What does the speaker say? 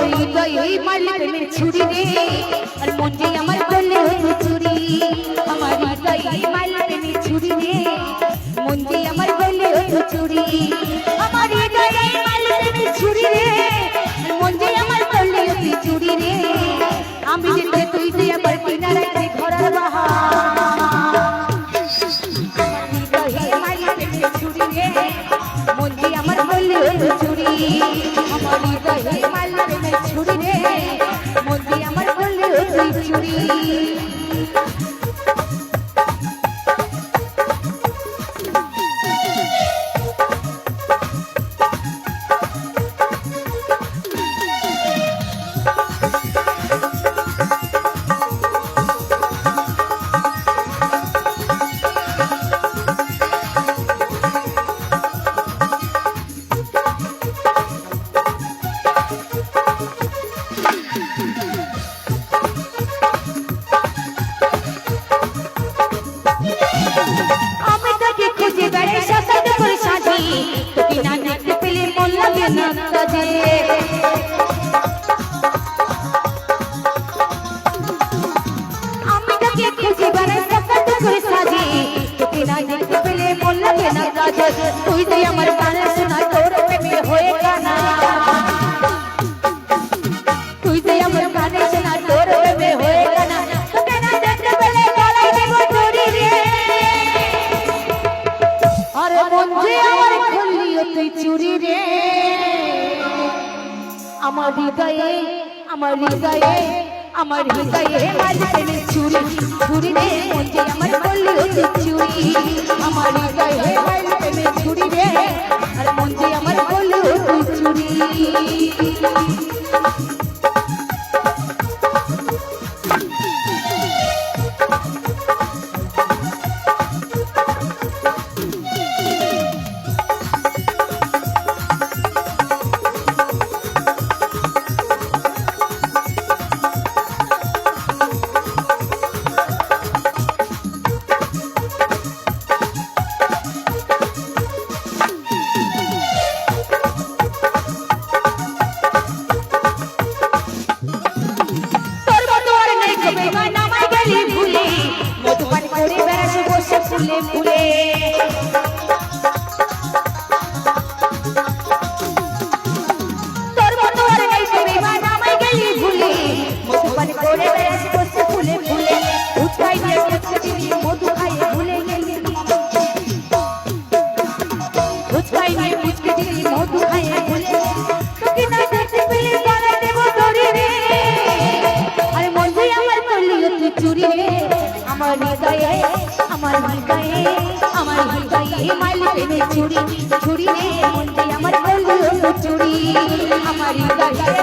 হৃদয়ে মারলে প্রেমের ছুরি রে আর মন যে আমার করলে হতো চুরি আমার হৃদয়ে মারলে প্রেমের ছুরি রে মন যে আমার করলে হতো চুরি আমার হৃদয়ে মারলে প্রেমের ছুরি রে মন যে আমার করলে হতো চুরি রে আমি যেতে তুই যে আমার কিনারাতে ঘোরার বাহার হৃদয়ে মারলে প্রেমের ছুরি রে মন যে আমার করলে হতো চুরি আমার হৃদয়ে মারলে প্রেমের ছুরি রে মন যে আমার করলে হতো চুরি তুই যে আমার গানে শোনা তোর প্রেমে হয়ে গানা তুই যে আমার গানে শোনা তোর প্রেমে হয়ে গানা তোকে না দেখতে পেলে গলায় দেব তোরি রে আরে মন যে আমার খুললিও তুই চুরি রে আমার হৃদয়ে আমার হৃদয়ে আমার হৃদয়ে মারলে প্রেমের ছুরি ছুরি রে মন যে আমার খুললিও তুই চুরি আমার হৃদয়ে মারলে প্রেমের ছুরি রে আর মন যে আমার খুললিও তুই চুরি ফুলে ফুলে তোর মতো আর নাই তুমি মানামাই গেলি ভুলে মধুপান করে বেড়াস বসে ফুলে ফুলে উঠাই নিয়ে মুছকে দিবি মধু খাইয়ে ভুলে গেলি উঠাই নিয়ে মুছকে দিবি মধু খাইয়ে ভুলে তোকে না দেখতে পেলে গলায় দেব তোরে রে আরে মন যে আমার করলি তুই চুরি রে আমার হৃদয়ে আমার হৃদয়ে আমার হৃদয়ে মারলে প্রেমের ছুরি ছুরি রে মন যে আমার করলি চুরি আমার হৃদয়ে